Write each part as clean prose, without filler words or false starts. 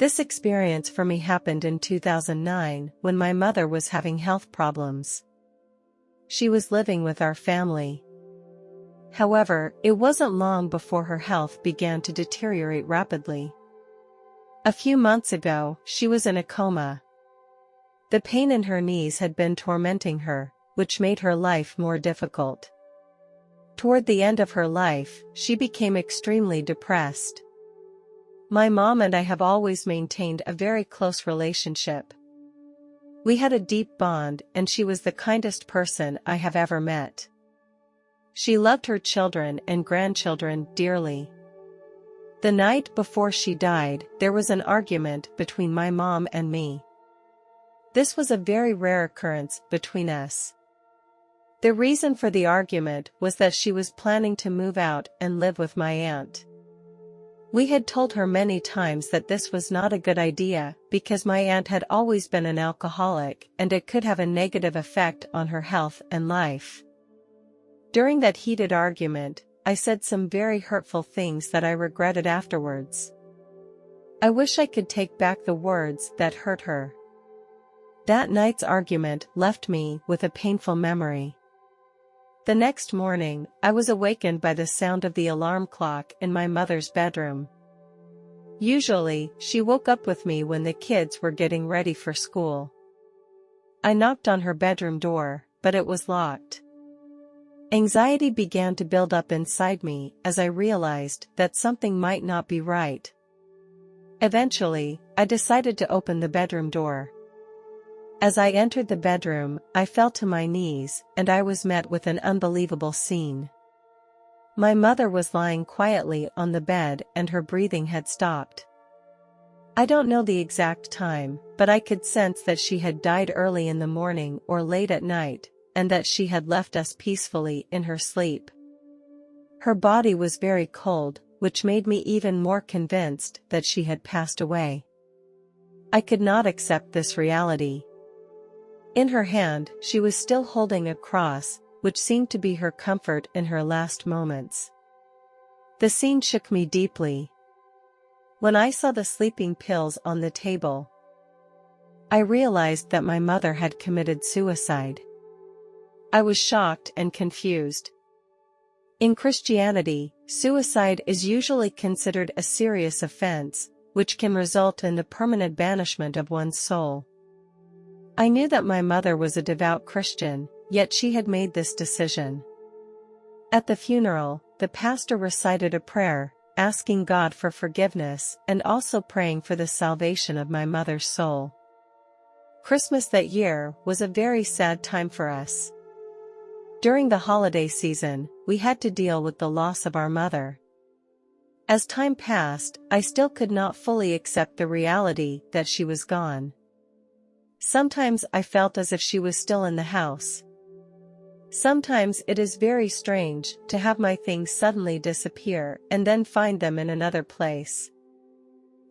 This experience for me happened in 2009 when my mother was having health problems. She was living with our family. However, it wasn't long before her health began to deteriorate rapidly. A few months ago, she was in a coma. The pain in her knees had been tormenting her, which made her life more difficult. Toward the end of her life, she became extremely depressed. My mom and I have always maintained a very close relationship. We had a deep bond, and she was the kindest person I have ever met. She loved her children and grandchildren dearly. The night before she died, there was an argument between my mom and me. This was a very rare occurrence between us. The reason for the argument was that she was planning to move out and live with my aunt. We had told her many times that this was not a good idea because my aunt had always been an alcoholic and it could have a negative effect on her health and life. During that heated argument, I said some very hurtful things that I regretted afterwards. I wish I could take back the words that hurt her. That night's argument left me with a painful memory. The next morning, I was awakened by the sound of the alarm clock in my mother's bedroom. Usually, she woke up with me when the kids were getting ready for school. I knocked on her bedroom door, but it was locked. Anxiety began to build up inside me as I realized that something might not be right. Eventually, I decided to open the bedroom door. As I entered the bedroom, I fell to my knees, and I was met with an unbelievable scene. My mother was lying quietly on the bed and her breathing had stopped. I don't know the exact time, but I could sense that she had died early in the morning or late at night, and that she had left us peacefully in her sleep. Her body was very cold, which made me even more convinced that she had passed away. I could not accept this reality. In her hand, she was still holding a cross, which seemed to be her comfort in her last moments. The scene shook me deeply. When I saw the sleeping pills on the table, I realized that my mother had committed suicide. I was shocked and confused. In Christianity, suicide is usually considered a serious offense, which can result in the permanent banishment of one's soul. I knew that my mother was a devout Christian, yet she had made this decision. At the funeral, the pastor recited a prayer, asking God for forgiveness and also praying for the salvation of my mother's soul. Christmas that year was a very sad time for us. During the holiday season, we had to deal with the loss of our mother. As time passed, I still could not fully accept the reality that she was gone. Sometimes I felt as if she was still in the house. Sometimes it is very strange to have my things suddenly disappear and then find them in another place.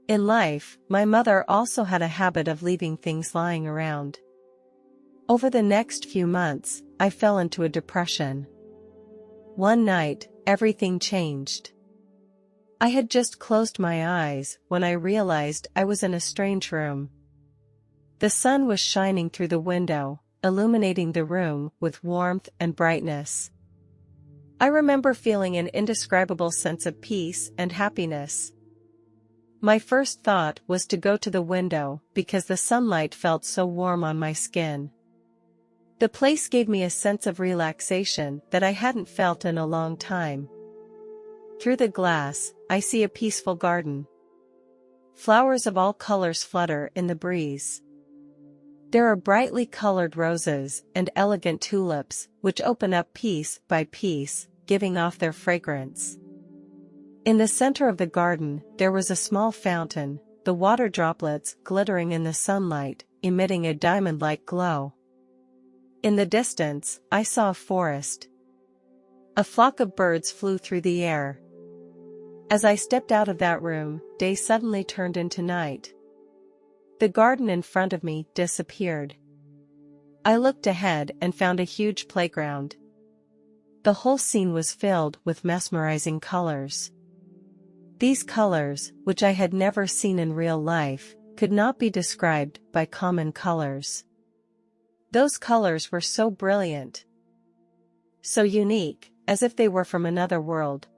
In life, my mother also had a habit of leaving things lying around. Over the next few months, I fell into a depression. One night, everything changed. I had just closed my eyes when I realized I was in a strange room. The sun was shining through the window, illuminating the room with warmth and brightness. I remember feeling an indescribable sense of peace and happiness. My first thought was to go to the window because the sunlight felt so warm on my skin. The place gave me a sense of relaxation that I hadn't felt in a long time. Through the glass, I see a peaceful garden. Flowers of all colors flutter in the breeze. There are brightly colored roses and elegant tulips, which open up piece by piece, giving off their fragrance. In the center of the garden, there was a small fountain, the water droplets glittering in the sunlight, emitting a diamond-like glow. In the distance, I saw a forest. A flock of birds flew through the air. As I stepped out of that room, day suddenly turned into night. The garden in front of me disappeared. I looked ahead and found a huge playground. The whole scene was filled with mesmerizing colors. These colors, which I had never seen in real life, could not be described by common colors. Those colors were so brilliant, so unique, as if they were from another world.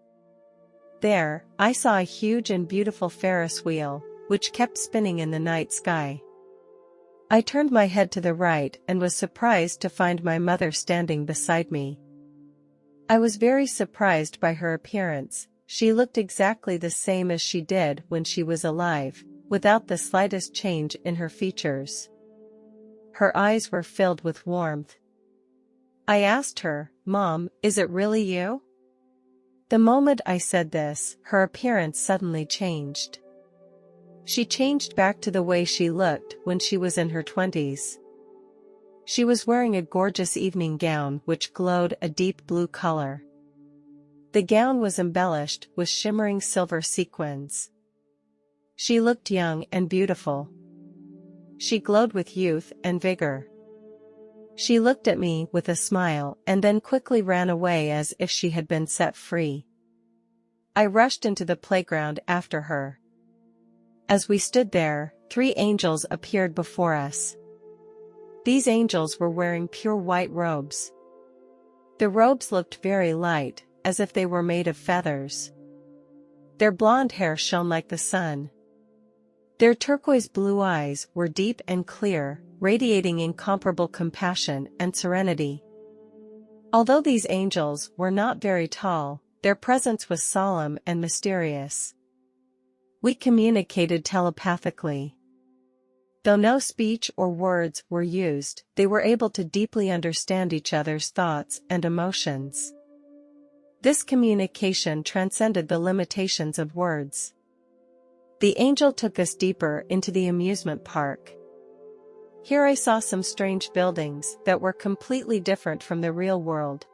There, I saw a huge and beautiful Ferris wheel, which kept spinning in the night sky. I turned my head to the right and was surprised to find my mother standing beside me. I was very surprised by her appearance. She looked exactly the same as she did when she was alive, without the slightest change in her features. Her eyes were filled with warmth. I asked her, "Mom, is it really you?" The moment I said this, her appearance suddenly changed. She changed back to the way she looked when she was in her 20s. She was wearing a gorgeous evening gown which glowed a deep blue color. The gown was embellished with shimmering silver sequins. She looked young and beautiful. She glowed with youth and vigor. She looked at me with a smile and then quickly ran away as if she had been set free. I rushed into the playground after her. As we stood there, 3 angels appeared before us. These angels were wearing pure white robes. The robes looked very light, as if they were made of feathers. Their blonde hair shone like the sun. Their turquoise blue eyes were deep and clear, radiating incomparable compassion and serenity. Although these angels were not very tall, their presence was solemn and mysterious. We communicated telepathically. Though no speech or words were used, they were able to deeply understand each other's thoughts and emotions. This communication transcended the limitations of words. The angel took us deeper into the amusement park. Here I saw some strange buildings that were completely different from the real world.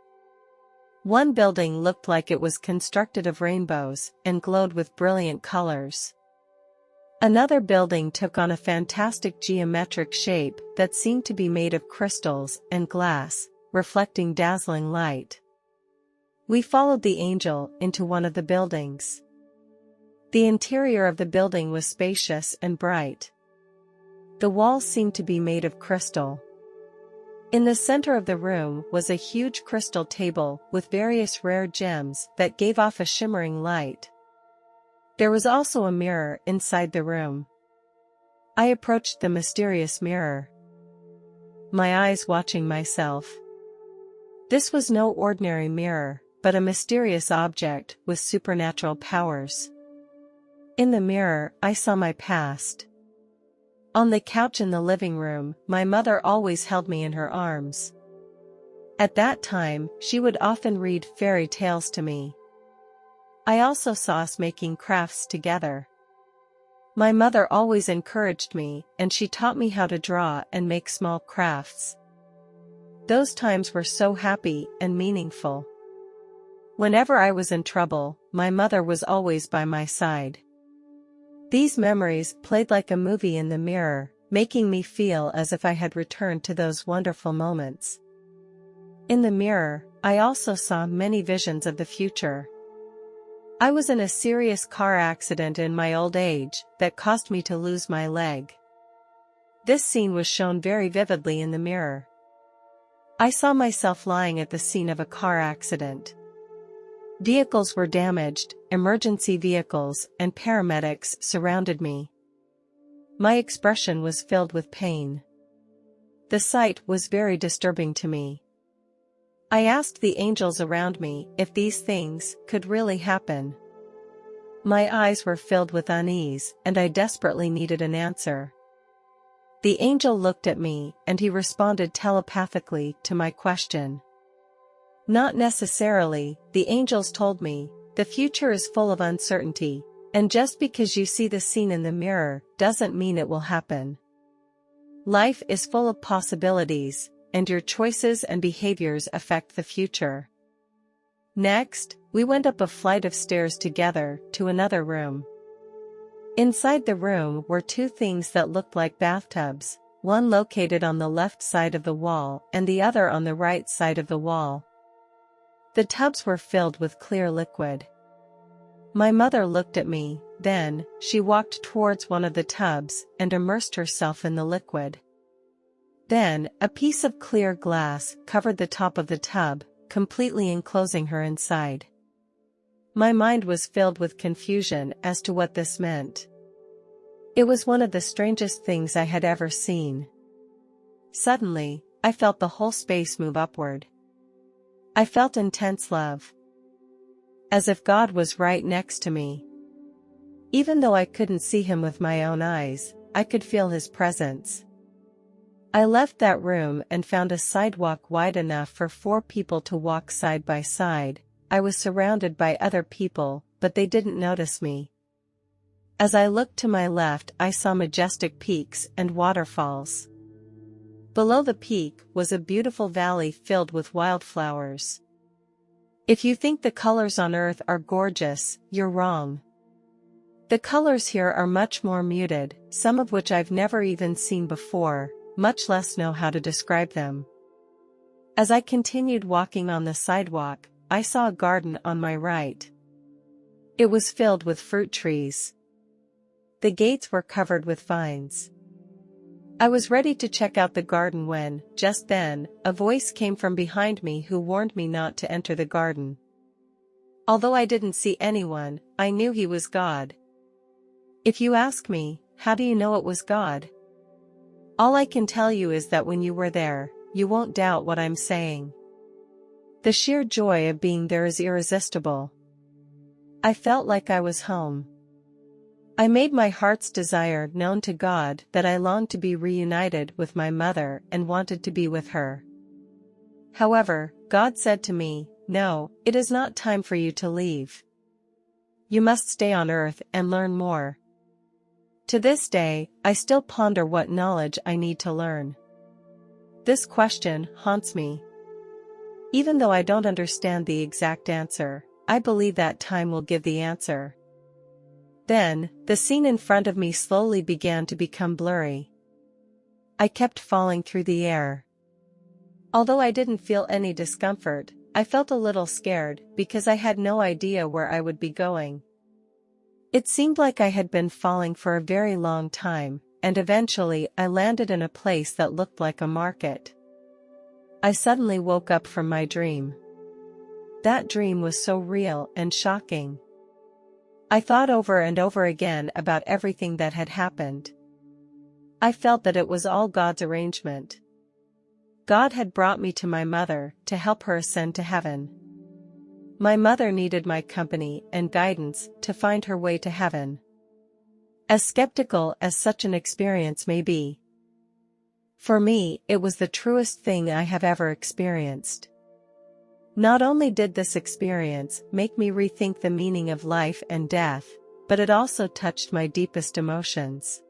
One building looked like it was constructed of rainbows and glowed with brilliant colors. Another building took on a fantastic geometric shape that seemed to be made of crystals and glass, reflecting dazzling light. We followed the angel into one of the buildings. The interior of the building was spacious and bright. The walls seemed to be made of crystal. In the center of the room was a huge crystal table with various rare gems that gave off a shimmering light. There was also a mirror inside the room. I approached the mysterious mirror, my eyes watching myself. This was no ordinary mirror, but a mysterious object with supernatural powers. In the mirror, I saw my past. On the couch in the living room, my mother always held me in her arms. At that time, she would often read fairy tales to me. I also saw us making crafts together. My mother always encouraged me, and she taught me how to draw and make small crafts. Those times were so happy and meaningful. Whenever I was in trouble, my mother was always by my side. These memories played like a movie in the mirror, making me feel as if I had returned to those wonderful moments. In the mirror, I also saw many visions of the future. I was in a serious car accident in my old age that caused me to lose my leg. This scene was shown very vividly in the mirror. I saw myself lying at the scene of a car accident. Vehicles were damaged, emergency vehicles and paramedics surrounded me. My expression was filled with pain. The sight was very disturbing to me. I asked the angels around me if these things could really happen. My eyes were filled with unease, and I desperately needed an answer. The angel looked at me, and he responded telepathically to my question. Not necessarily, the angels told me, the future is full of uncertainty, and just because you see the scene in the mirror doesn't mean it will happen. Life is full of possibilities, and your choices and behaviors affect the future. Next, we went up a flight of stairs together to another room. Inside the room were 2 things that looked like bathtubs, one located on the left side of the wall and the other on the right side of the wall. The tubs were filled with clear liquid. My mother looked at me, then, she walked towards one of the tubs and immersed herself in the liquid. Then, a piece of clear glass covered the top of the tub, completely enclosing her inside. My mind was filled with confusion as to what this meant. It was one of the strangest things I had ever seen. Suddenly, I felt the whole space move upward. I felt intense love. As if God was right next to me. Even though I couldn't see him with my own eyes, I could feel his presence. I left that room and found a sidewalk wide enough for 4 people to walk side by side. I was surrounded by other people, but they didn't notice me. As I looked to my left, I saw majestic peaks and waterfalls. Below the peak was a beautiful valley filled with wildflowers. If you think the colors on Earth are gorgeous, you're wrong. The colors here are much more muted, some of which I've never even seen before, much less know how to describe them. As I continued walking on the sidewalk, I saw a garden on my right. It was filled with fruit trees. The gates were covered with vines. I was ready to check out the garden when, just then, a voice came from behind me who warned me not to enter the garden. Although I didn't see anyone, I knew he was God. If you ask me, how do you know it was God? All I can tell you is that when you were there, you won't doubt what I'm saying. The sheer joy of being there is irresistible. I felt like I was home. I made my heart's desire known to God that I longed to be reunited with my mother and wanted to be with her. However, God said to me, "No, it is not time for you to leave. You must stay on Earth and learn more." To this day, I still ponder what knowledge I need to learn. This question haunts me. Even though I don't understand the exact answer, I believe that time will give the answer. Then, the scene in front of me slowly began to become blurry. I kept falling through the air. Although I didn't feel any discomfort, I felt a little scared because I had no idea where I would be going. It seemed like I had been falling for a very long time, and eventually I landed in a place that looked like a market. I suddenly woke up from my dream. That dream was so real and shocking. I thought over and over again about everything that had happened. I felt that it was all God's arrangement. God had brought me to my mother to help her ascend to heaven. My mother needed my company and guidance to find her way to heaven. As skeptical as such an experience may be, for me, it was the truest thing I have ever experienced. Not only did this experience make me rethink the meaning of life and death, but it also touched my deepest emotions.